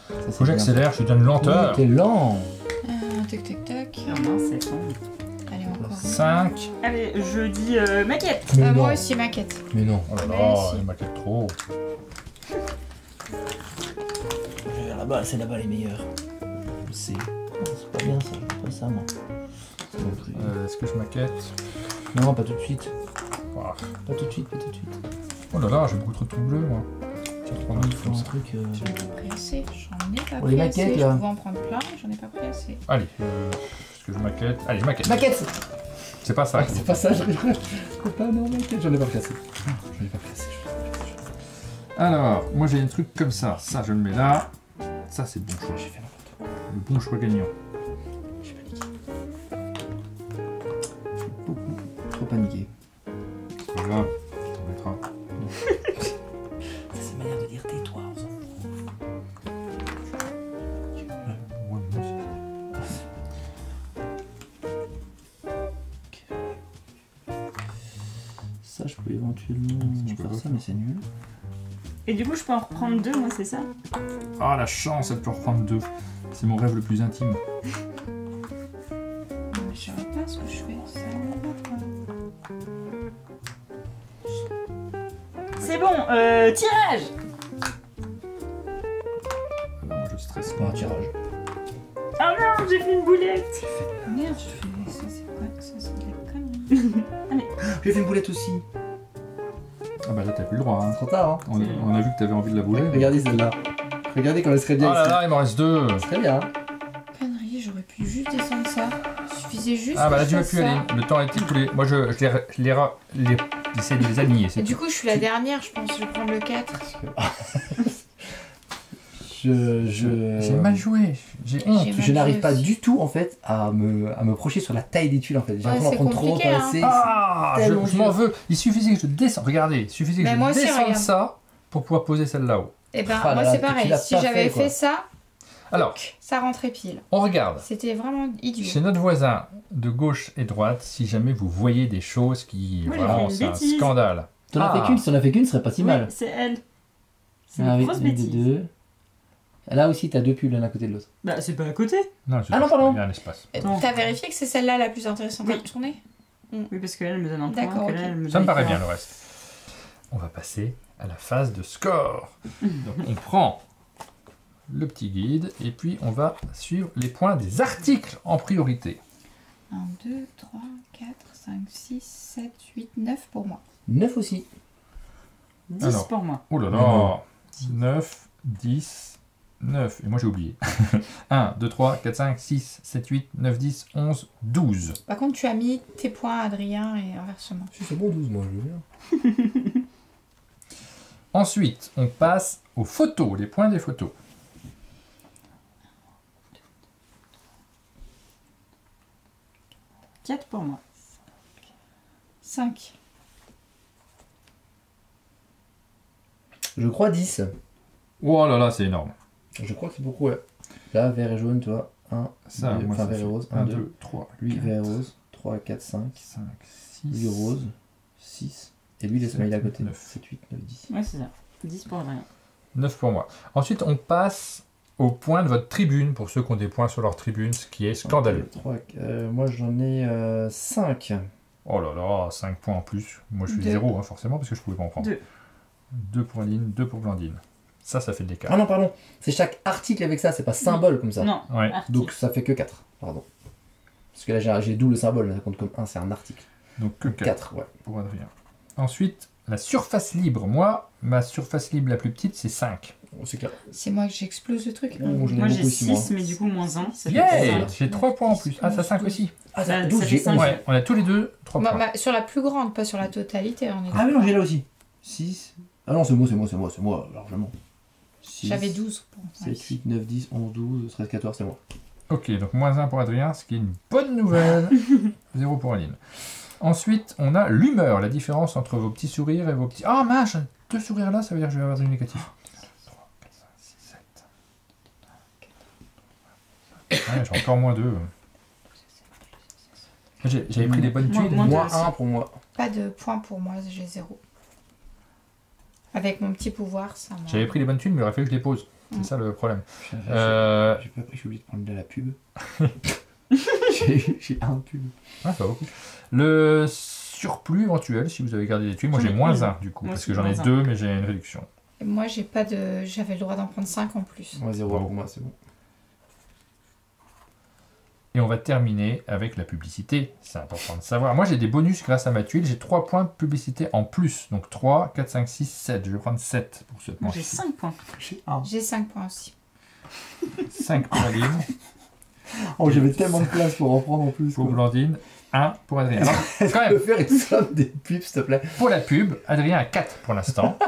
Ça, Faut que j'accélère, je suis d'une lenteur. T'es lent. Tac, tac, tac. Ah mince, c'est bon. Allez, encore. 5. Allez, je dis maquette. Mais non. Moi aussi, maquette. Mais non. Oh là Mais là, si. il maquette trop. Là-bas, c'est là-bas les meilleurs. Je sais. C'est pas bien ça, je fais pas ça moi. C'est bon, Est-ce que je maquette? non, pas tout de suite. Ah. Pas tout de suite, pas tout de suite. Oh là là, j'ai beaucoup trop de trucs bleus moi. Je vais prendre un Il truc faut comme un ça. truc. J'en ai pas pris assez. J'en ai pas Pour les pris maquettes, assez. là. Je pouvais en prendre plein, mais j'en ai pas pris assez. Allez, est-ce que je maquette? Allez, je maquette. Maquette. C'est pas ça. Ah, c'est pas ça, c'est pas non maquette, j'en ai pas pris assez. J'en ai pas pris assez. Alors, moi j'ai un truc comme ça. Ça, je le mets là. Ça, c'est le bon choix. J'ai fait n'importe quoi. Le bon choix gagnant. J'ai paniqué. J'ai beaucoup trop paniqué. C'est pas grave, on mettra. Ça, c'est une manière de dire tais-toi, on s'en fout. Ouais, moi aussi. Ça, je peux éventuellement Je peux faire pas ça, faire. mais c'est nul. Et du coup, je peux en reprendre 2, moi, c'est ça? Ah, la chance, elle peut en reprendre 2. C'est mon rêve le plus intime. Je sais pas ce que je fais. Ça C'est bon, tirage. Ah non, moi je stresse. C'est pas un tirage. Ah non, j'ai fait une boulette. Merde, je fais. Ça, c'est quoi? Ça, c'est de la connerie. J'ai fait une boulette aussi. Ah bah là, t'as plus le droit. Hein. Trop tard, hein. On a vu que t'avais envie de la bouger. mais- Regardez celle-là. Regardez comme elle serait bien. Oh là là, il m'en reste 2. Elle serait bien. Connerie, j'aurais pu juste descendre ça. Il suffisait juste. Ah bah là, que tu je vas fasse plus ça. aller. Le temps a été écoulé. Moi, j'essaie de les aligner. Et C'est du tout. coup, je suis la dernière, je pense. Je vais prendre le 4. J'ai mal joué. J'ai honte. J'ai mal Je n'arrive joué pas aussi. du tout en fait à me projeter sur la taille des tuiles en fait. J'ai Ouais, l'impression d'en c'est prendre trop compliqué, hein. passer. Ah, tellement je m'en dur. veux. Il suffisait que je descende. Regardez, il suffisait que Mais je moi aussi, descende regarde. ça pour pouvoir poser celle là-haut. Et ben, Ah moi, là c'est là, tu pareil. l'as Si pas j'avais fait, quoi. fait ça, Alors, ça rentrait pile. on regarde. C'était vraiment idiot. Chez notre voisin de gauche et droite, si jamais vous voyez des choses qui... Moi, j'ai vraiment, fait une c'est un bêtise. scandale. T'en as Ah. fait qu'une, si t'en as fait qu'une, ce serait pas si mal. Oui, c'est elle. C'est Ah une oui, grosse une des bêtise. deux. Là aussi, t'as deux pulls l'un à côté de l'autre. Bah, c'est pas à côté. Non, Ah non, pardon. Il y a un espace. Non. T'as vérifié que c'est celle-là la plus intéressante à Oui. tourner? Oui, parce qu'elle me donne un point. D'accord, que ok. là, elle me Ça me donne paraît un bien point. le reste. On va passer à la phase de score. Donc on prend le petit guide et puis on va suivre les points des articles en priorité. 1, 2, 3, 4, 5, 6, 7, 8, 9 pour moi. 9 aussi. 10 Alors. pour moi. Oh là là, Non. 9, 10, 9. Et moi j'ai oublié. 1, 2, 3, 4, 5, 6, 7, 8, 9, 10, 11, 12. Par contre, tu as mis tes points à Adrien et inversement. Si c'est bon, 12, moi, je veux bien. Ensuite, on passe aux photos, les points des photos. 4 pour moi. 5. Je crois 10. Oh là là, c'est énorme. Je crois que c'est beaucoup, ouais. Là, vert et jaune, toi. 1, Ça, moi, enfin ça vert fait et rose. 1, 1, 2, 2. 3, Lui, 4, vert et rose. 3, 4, 5. 5, 6, Lui, rose. 6. Et lui, les smileys à côté. 9. 7, 8, 9, 10. Ouais, c'est ça. 10 pour Adrien. 9 pour moi. Ensuite, on passe au point de votre tribune, pour ceux qui ont des points sur leur tribune, ce qui est scandaleux. 3, moi, j'en ai 5. Oh là là, 5 points en plus. Moi, je suis 2. 0, hein, forcément, parce que je pouvais pas en prendre. 2. 2 pour Aline, 2 pour Blandine. Ça fait de l'écart. Ah non, pardon. C'est chaque article avec ça, c'est pas symbole comme ça. Non, Ouais. article. Donc ça fait que 4. Pardon. Parce que là, j'ai double symbole, là, ça compte comme 1, c'est un article. Donc que 4 4, ouais. pour Adrien. Ensuite, la surface libre. Moi, ma surface libre la plus petite, c'est 5. C'est clair. C'est moi que j'explose le truc. Oh, j'en ai Moi, j'ai beaucoup aussi, 6, mais du coup, moins 1. Ça fait Yeah, 5. j'ai 3 points en plus. Ah, ça 5 aussi. Ah, Ça- ça 12, ça j'ai fait 5. 11. Ouais, on a tous les deux 3 Bah, points. bah, sur la plus grande, pas sur la totalité. On est Ah oui, non, j'ai là aussi. 6. Ah non, c'est moi, largement. 6, J'avais 12 pour 7, 8, 9, 10, 11, 12, 13, 14, c'est moi. Ok, donc moins 1 pour Adrien, ce qui est une bonne nouvelle. 0 pour Aline. Ensuite, on a l'humeur, la différence entre vos petits sourires et vos petits... Ah mince, 2 sourires là, ça veut dire que je vais avoir du négatif. 3, 4, 5, 6, 7. Ouais, j'ai encore moins 2. J'avais pris les bonnes tuiles. Moins Moins 1 pour moi. Pas de points pour moi, j'ai 0. Avec mon petit pouvoir, ça m'a... J'avais pris les bonnes tuiles, mais il aurait fallu que je les pose. C'est ça le problème. J'ai pas pris, j'ai oublié de prendre de la pub. J'ai un pub. Ah, ça va beaucoup. Le surplus éventuel, si vous avez gardé des tuiles, moi J'en j'ai ai moins une. 1 du coup, Moi parce aussi, que j'en ai moins 2, mais j'ai une réduction. Et moi, j'ai pas de... J'avais le droit d'en prendre 5 en plus. Moi 0 pour moi, c'est bon. Et on va terminer avec la publicité. C'est important de savoir. Moi j'ai des bonus grâce à ma tuile. J'ai 3 points de publicité en plus. Donc 3, 4, 5, 6, 7. Je vais prendre 7 pour ce Moi, manche. j'ai 5 points. J'ai 1. J'ai 5 points aussi. 5 pour Aline, Oh, j'avais tellement de place pour en prendre en plus. pour quoi. Blandine, 1 pour Adrien. Alors, Est-ce quand qu'on peut même, faire une somme des pubs, s'il te plaît? pour la pub, Adrien a 4 pour l'instant.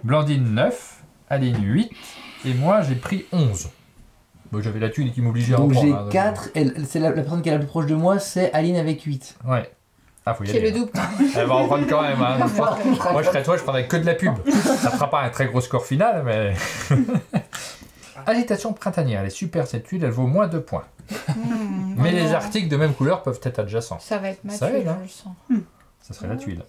Blandine 9, Aline 8. Et moi j'ai pris 11. Bon, j'avais la tuile qui m'obligeait à en Donc prendre. j'ai hein, donc- 4, c'est la personne qui est la plus proche de moi, c'est Aline avec 8. Ouais. Ah, faut y C'est aller. le double. Elle va en prendre quand même. Hein. Moi, je serais toi, je prendrais que de la pub. Ça fera pas un très gros score final, mais. Agitation printanière, elle est super cette tuile, elle vaut moins 2 points. Mais les articles de même couleur peuvent être adjacents. Ça va être ma Ça tuile, aide, hein. je le sens. Ça serait la tuile.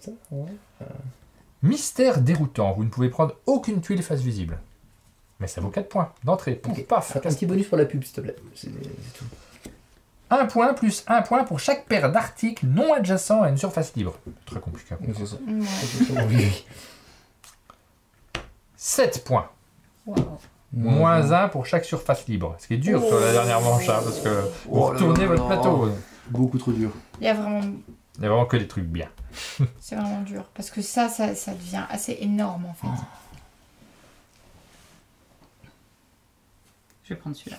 Mystère déroutant, vous ne pouvez prendre aucune tuile face visible. Mais ça vaut 4 points d'entrée. Ok. Paf. Un petit bonus pour la pub, s'il te plaît. C'est tout. 1 point plus 1 point pour chaque paire d'articles non adjacents à une surface libre. Très compliqué à comprendre. C'est ça. Ouais. Oui. 7 points. Waouh. Moins 1 pour chaque surface libre. Ce qui est dur sur la dernière manche, hein, parce que vous Oh là retournez là votre là. plateau. Beaucoup trop dur. Il y a vraiment... Il n'y a vraiment que des trucs bien. C'est vraiment dur. Parce que ça devient assez énorme en fait. Je vais prendre celui-là.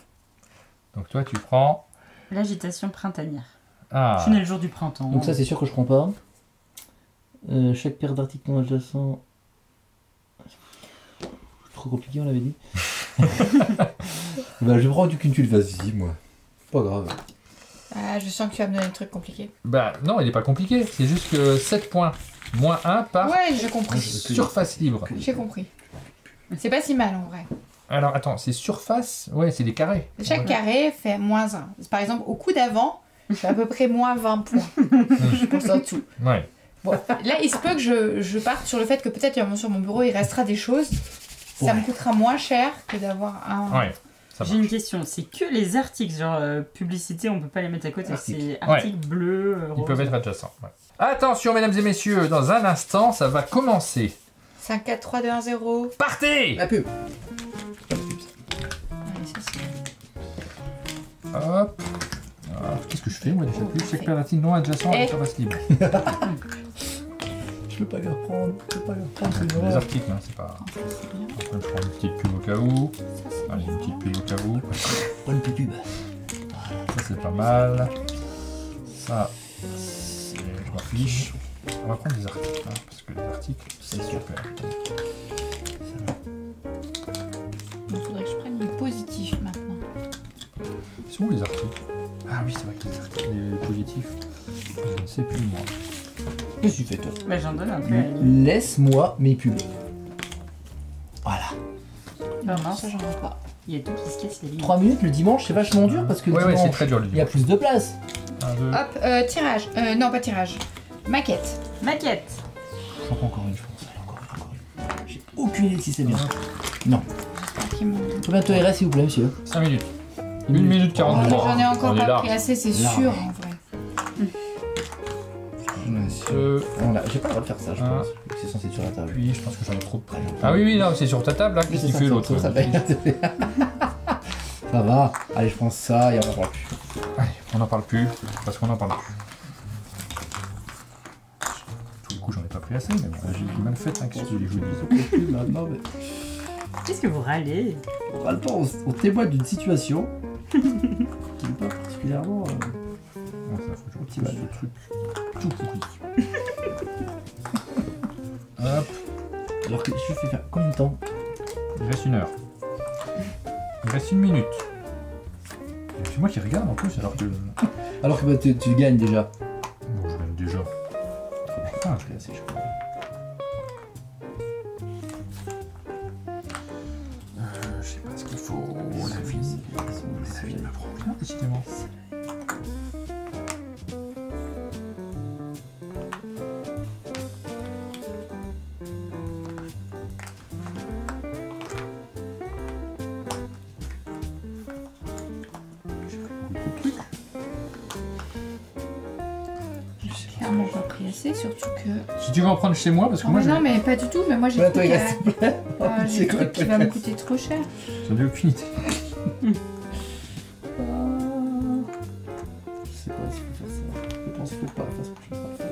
Donc toi, tu prends... L'agitation printanière. Ah, Je suis né le jour du printemps. Donc ça, c'est sûr que je prends pas. Chaque paire d'articles non adjacents... Trop compliqué, on l'avait dit. Bah, je prends qu'une tuile vas-y, moi. Pas grave. Ah, je sens que tu vas me donner un truc compliqué. bah non, il n'est pas compliqué. C'est juste que 7 points. Moins 1 par Ouais, j'ai compris. surface libre. J'ai compris. C'est pas si mal en vrai. Alors attends, c'est surface... Ouais, c'est des carrés. Chaque carré fait moins 1. Par exemple, au coup d'avant, j'ai à peu près moins 20 points. Je pense en dessous. Ouais. Bon, là, il se peut que je parte sur le fait que peut-être sur mon bureau, il restera des choses. Ça me coûtera moins cher que d'avoir un... Ouais. Ça J'ai marche. une question, c'est que les articles, genre publicité, on peut pas les mettre à côté, Articles. c'est articles bleus, Ils roses. peuvent être adjacents. Ouais. Attention, mesdames et messieurs, dans un instant, ça va commencer. 5, 4, 3, 2, 1, 0. Partez! La pub. Allez, ça, c'est... Hop. Ah, qu'est-ce que je fais moi déjà plus? Chaque paire d'articles non adjacents à la Eh. surface libre. Je peux pas les reprendre. Je peux pas les reprendre, c'est Les vrai. articles, hein, c'est pas... C'est bien. Après, je prends une petite pub au cas où. Allez, une petite pub au cas où. Prends une petite pub. Ça, c'est pas mal. Ça, c'est... je m'en fiche. On va prendre des articles, hein, parce que les articles, c'est super. Il faudrait que je prenne du positif maintenant. Ils sont où les articles? Ah oui, c'est vrai que les articles, les positifs, je ne sais plus moi. Qu'est-ce que tu fais, toi? Bah, j'en donne un peu à Aline. Laisse-moi mes pubs. Voilà. Non, Non, non, ça, j'en ai pas. il y a tout qui se casse les lignes. 3 minutes le dimanche, c'est vachement dur parce que le Ouais, ouais, c'est dimanche, très dur le il y a dimanche. plus de place. 1, 2, Hop, tirage. Non, pas tirage. Maquette. Maquette. J'en prends encore une, je pense. Allez, encore une. J'ai aucune idée si c'est bien. Non. J'espère qu'ils m'ont... Combien de temps il reste, s'il vous plaît, monsieur? 5 minutes. 1 minute Oh, mais 43. j'en ai encore On est pas large. pris assez, c'est Large. sûr en vrai. Voilà, j'ai pas le droit de faire ça, je Un. pense. C'est censé être sur la table. Puis je pense que j'en ai trop près. Ah oui, oui, non, c'est sur ta table là. Qu'est-ce qu'il fait l'autre? Ça va. Allez, je prends ça et on en parle plus. Allez, on n'en parle plus, parce qu'on n'en parle plus. Tout le coup, j'en ai pas pris assez, mais bon, j'ai mal fait, hein, qu'est-ce que je vous dis. Maintenant, mais... Qu'est-ce que vous râlez? Attends, on témoigne d'une situation qui n'est pas particulièrement Bon, ça faut toujours optimale. ce truc tout pourri. Hop, Alors que je fais faire combien de temps? il reste 1 heure. Il reste 1 minute. C'est moi qui regarde en plus, alors que... Alors que bah, tu gagnes déjà. Bon, je gagne déjà. Ah, Je l'ai assez, je crois. je sais pas ce qu'il faut. La vie me prend bien, décidément. Clairement pas pris assez, surtout que. Si tu veux en prendre chez moi, parce que Oh, moi mais non, mais pas du tout. Mais moi j'ai Ouais, le toi, truc, il reste plein. j'ai le truc qui va me coûter trop cher. j'en ai aucune idée. Je sais pas s'il faut faire ça. Je pense qu'il faut pas faire ça. Je vais pas le faire.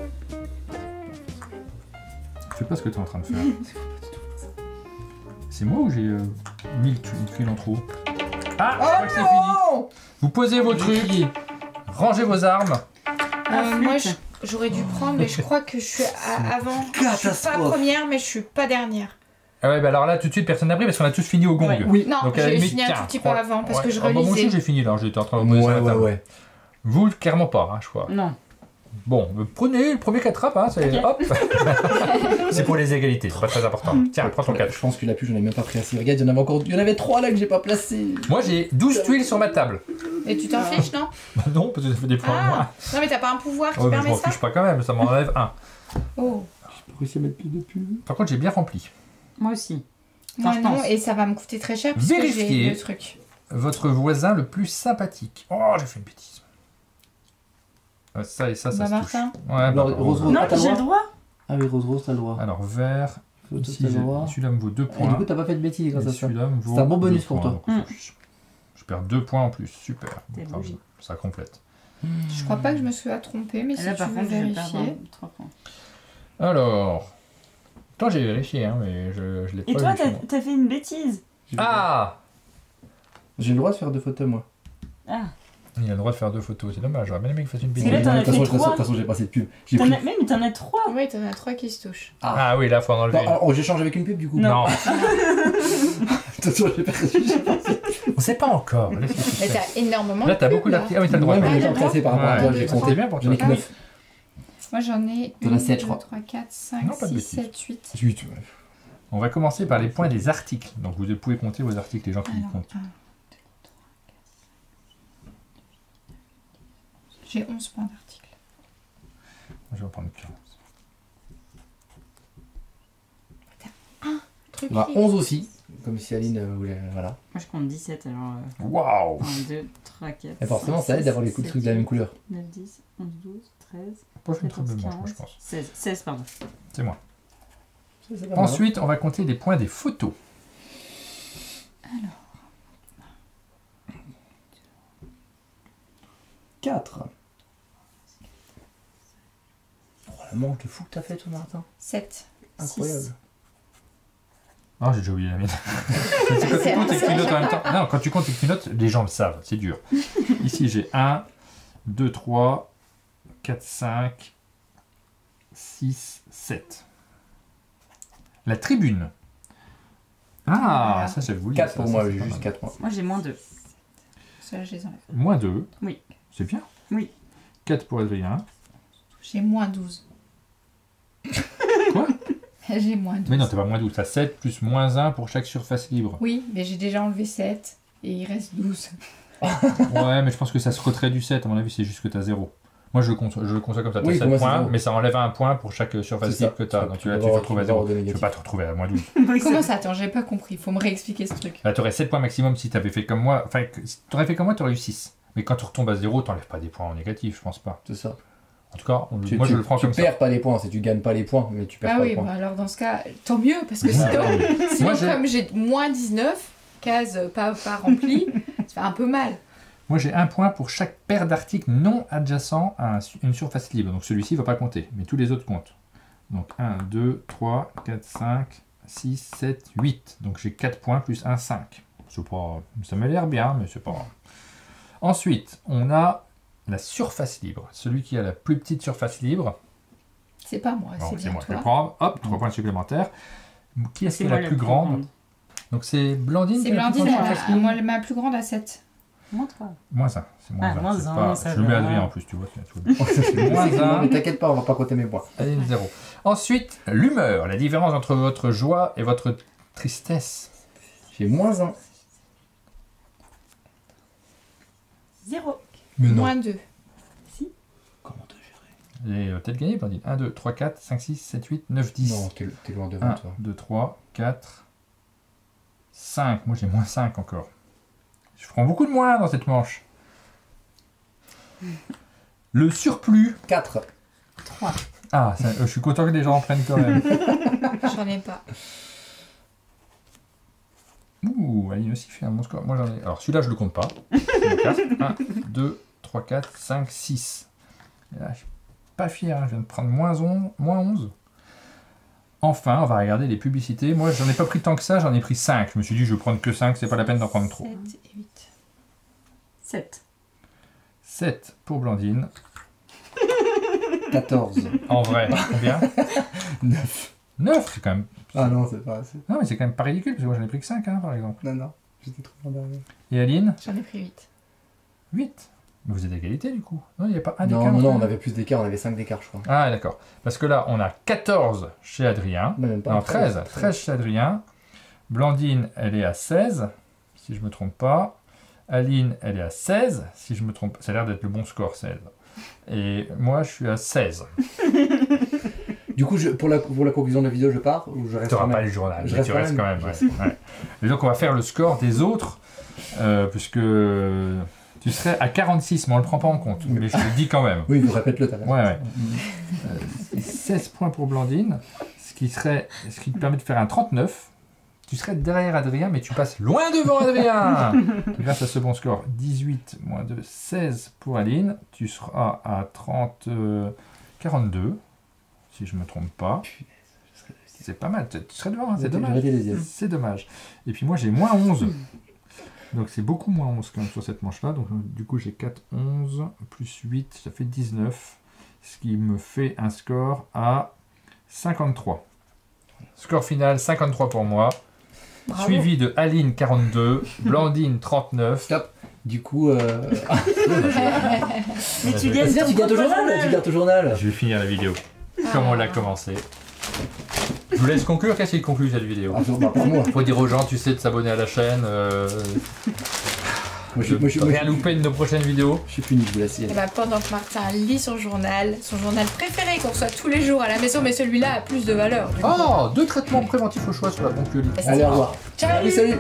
Fais pas ce que tu es en train de faire. C'est moi ou j'ai mis le tuile en trop? Ah, je crois que c'est fini. Vous posez vos trucs, rangez vos armes. Moi j'aurais dû prendre, mais je crois que je suis avant. Je suis pas Catastrophe. première, mais je suis pas dernière. Ah ouais, bah alors là, tout de suite, personne n'a pris parce qu'on a tous fini au gong. Ouais. Oui. Non, Donc, à la j'ai limite, fini un tiens, tout petit peu prends- avant parce ouais. que je Ah bah, moi aussi, relisais. j'ai fini là, j'étais en train de me poser sur la table. Ouais. Vous, clairement pas, hein, je crois. Non. Bon, prenez le premier 4 trappes, hein, c'est Ok. hop. C'est pour les égalités, c'est pas très important. Tiens, prends ton 4. Je pense que la pluie, j'en ai même pas pris assez. Regarde, il y en avait 3 là que j'ai pas placé. Moi, j'ai 12 tuiles sur ma table. Et tu t'en fiches, non? Non, parce que ça fait des points en moins. Ah non, mais t'as pas un pouvoir qui Ouais, mais je permet m'en ça? fiche pas quand même, ça m'enlève 1. Oh, J'ai pas réussi à mettre plus de pub. Par contre, j'ai bien rempli. Moi aussi. moi Enfin, je non, pense. et ça va me coûter très cher puisque Vérifiez. j'ai le truc. Votre voisin le plus sympathique. Oh, j'ai fait une bêtise. Ça et ça Bah, se touche. Martin. Ouais, Alors, bah, Rose, Non, t'as le j'ai le droit. droit. Ah oui, Rose, t'as le droit. Alors, vert. Toi, Ici, t'as le droit. celui-là me vaut 2 Et points. du coup, t'as pas fait de bêtises grâce Et à ça. celui-là me vaut C'est un bon bonus 2 pour points, toi. donc je perds 2 points en plus. Super. T'es Enfin, bougie. ça complète. Je crois pas que je me suis trompée, mais si Là, tu par veux contre, je vais perdre vérifier. 3 points. Alors. Toi, j'ai vérifié, hein, mais je l'ai pas Et toi, vu chez moi. t'as fait une bêtise. Ah, J'ai le droit de faire 2 photos, moi. Ah. il a le droit de faire 2 photos. C'est dommage, j'aurais bien aimé qu'il fasse une Parce bêtise. que là, t'en as De toute façon, fait trois. de toute façon, j'ai pas assez de pub. J'ai T'en pris. as même, t'en as 3. Oui, t'en as 3 qui se touchent. Ah oui, là, faut en enlever. Bon, j'échange avec une pub du coup. Non, De toute façon, j'ai perdu. on sait pas encore. Mais t'as énormément Là, de t'as pubs, beaucoup là. d'articles. Ah oui, t'as le droit. Ouais, mais Ah, les gens d'accord. classés par rapport à Ouais, toi, j'ai c'était compté. bien pour J'en ai toi. que Ah 9. Moi j'en ai T'en as 1, 7, je 2, crois. 3, 4, Non, 5, pas de 6, bêtises. 7, 8. 8. On va commencer par les points des articles. Donc, vous pouvez compter vos articles, les gens qui Alors, comptent. 1, 2, 3, 4, 5. J'ai 11 points d'article. Je vais en prendre 15. Truc On va fixe. 11 aussi. Comme si Aline voulait. Voilà. Moi, je compte 17, alors... Waouh! 1, 2, 3, 4, Et forcément, ça aide d'avoir les coups de trucs de la même couleur. 9, 10, 11, 12, 13, Pas fait une 14, trouble de manche, 15, moi, je pense. 16. 16, pardon. C'est moi. Ça, c'est pas mal. Ensuite, on va compter les points des photos. 4. Oh, la manche de fou que t'as fait, toi, Martin. 7. Incroyable. Oh, j'ai déjà oublié la mienne. quand tu comptes tes notes en même temps. Non, quand tu comptes tes notes, les gens le savent, c'est dur. Ici, j'ai 1, 2, 3, 4, 5, 6, 7. La tribune. Ah, Voilà. ça, j'avais voulu. 4 ça, pour ça, moi, c'est j'ai pas juste mal. 4 points. Moi, j'ai moins 2. Ça, je les enlève. Moins 2. Oui. C'est bien. Oui. 4 pour Adrien. J'ai moins 12. Quoi? J'ai moins 12. Mais non, t'as pas moins 12. T'as 7 plus moins 1 pour chaque surface libre. Oui, mais j'ai déjà enlevé 7 et il reste 12. Ouais, mais je pense que ça se retrait du 7. À mon avis, c'est juste que t'as 0. Moi, je le compte ça comme ça. T'as Oui, 7 pour moi, c'est points, zéro. mais ça enlève un point pour chaque surface C'est ça. libre que t'as. Ça, Donc tu là, vas tu te avoir retrouves à tu vas 0. avoir des Tu peux négatifs. pas te retrouver à moins 12. Comment ça? Attends, j'ai pas compris. Il faut me réexpliquer ce truc. Là, t'aurais 7 points maximum si t'avais fait comme moi. Enfin, si t'aurais fait comme moi, t'aurais eu 6. Mais quand tu retombes à 0, t'enlèves pas des points en négatif, je pense pas. C'est ça. En tout cas, moi, je le prends comme Tu ça. perds pas les points, c'est tu gagnes pas les points, mais tu perds Ah pas oui, les points. bah alors dans ce cas, tant mieux, parce que Ouais, sinon, ouais. sinon, Moi, j'ai- comme j'ai moins 19, cases pas remplies, ça fait un peu mal. Moi, j'ai 1 point pour chaque paire d'articles non adjacents à une surface libre. Donc celui-ci ne va pas compter, mais tous les autres comptent. Donc 1, 2, 3, 4, 5, 6, 7, 8. Donc j'ai 4 points plus 1, 5. C'est pas... Ça m'a l'air bien, mais c'est pas grave. Ensuite, on a la surface libre. Celui qui a la plus petite surface libre. C'est pas moi, Bon, c'est c'est bien moi, je vais le toi. prendre. Hop, 3 points supplémentaires. Qui est-ce qui est moi la plus grande? Donc c'est Blandine C'est qui a la plus Blandine, grande surface libre. moi ma plus grande à 7. Moins 3. Moins 1. C'est moins 1. moins c'est un, pas- ça Je le mets va. Adrien en plus, tu vois. Moins Non, 1. mais t'inquiète pas, on va pas compter mes points. Aline 0. Ensuite, l'humeur. La différence entre votre joie et votre tristesse. J'ai moins 1. 0. Mais Moins 2. Comment te gérer? J'ai peut-être gagné, Blandine. 1, 2, 3, 4, 5, 6, 7, 8, 9, 10. Non, t'es loin devant 1, toi. 2, 3, 4, 5. Moi, j'ai moins 5 encore. Je prends beaucoup de moins dans cette manche. Le surplus. 4. 3. Ah, ça, je suis content que les gens en prennent quand même. J'en ai pas. Ouh, Aline aussi fait un bon score. Moi, j'en ai. Alors, celui-là, je le compte pas. C'est une carte. 1, 2, 3, 4, 5, 6. Et là, je suis pas fier. Je viens de prendre moins 11. Enfin, on va regarder les publicités. Moi, j'en ai pas pris tant que ça. J'en ai pris 5. Je me suis dit, je vais prendre que 5. C'est pas la peine d'en prendre trop. 7 et 8. 7. 7 pour Blandine. 14. En vrai, combien 9. 9, c'est quand même. Ah non, c'est pas assez. Non, mais c'est quand même pas ridicule, parce que moi j'en ai pris que 5, hein, par exemple. Non, non, j'étais trop loin derrière. Et Aline J'en ai pris 8. 8. Mais vous êtes à égalité du coup. Non, il n'y a pas un Non, d'écart. non, non, entre on les avait plus d'écart, on avait 5 d'écart, je crois. deux. Ah, d'accord. Parce que là, on a 14 chez Adrien. Non, même pas. Non, 13. 13 chez Adrien. Blandine, elle est à 16, si je me trompe pas. Aline, elle est à 16, si je me trompe pas. Ça a l'air d'être le bon score, 16. Et moi, je suis à 16. Du coup, pour la conclusion de la vidéo, je pars ou je reste Tu n'auras quand pas même le journal, Je mais reste tu quand restes même. quand même. Je Ouais, reste. ouais. Et donc, on va faire le score des autres, puisque tu serais à 46, mais on ne le prend pas en compte. Mais je te le dis quand même. Oui, répète-le, t'as raison. Ouais, ouais. 16 points pour Blandine, ce qui te permet de faire un 39. Tu serais derrière Adrien, mais tu passes loin devant Adrien grâce à ce bon score. 18 moins 2, 16 pour Aline. Tu seras à 42, si je ne me trompe pas. C'est pas mal, tu serais devant, hein, c'est dommage. J'aurais été deuxième. C'est dommage. Et puis moi j'ai moins 11. Donc c'est beaucoup moins 11 quand même sur cette manche-là. Donc du coup j'ai 4, 11, plus 8, ça fait 19. Ce qui me fait un score à 53. Score final, 53 pour moi. Bravo. Suivi de Aline, 42, Blandine, 39. Stop. Du coup, Mais tu gagnes tu gardes ton journal, tu gardes ton journal. Je vais finir la vidéo comme on l'a commencé. Je vous laisse conclure. Qu'est-ce qui conclut cette vidéo? Ah, bah, pas moi. Faut dire aux gens, tu sais, de s'abonner à la chaîne. Rien louper de nos prochaines vidéos. Je suis fini, je vous laisse y Et aller. bah, pendant que Martin lit son journal préféré qu'on reçoit tous les jours à la maison, mais celui-là a plus de valeur. Du coup. Oh, 2 traitements préventifs au choix sur la bronchiolite. Allez, au revoir. Ciao. Salut.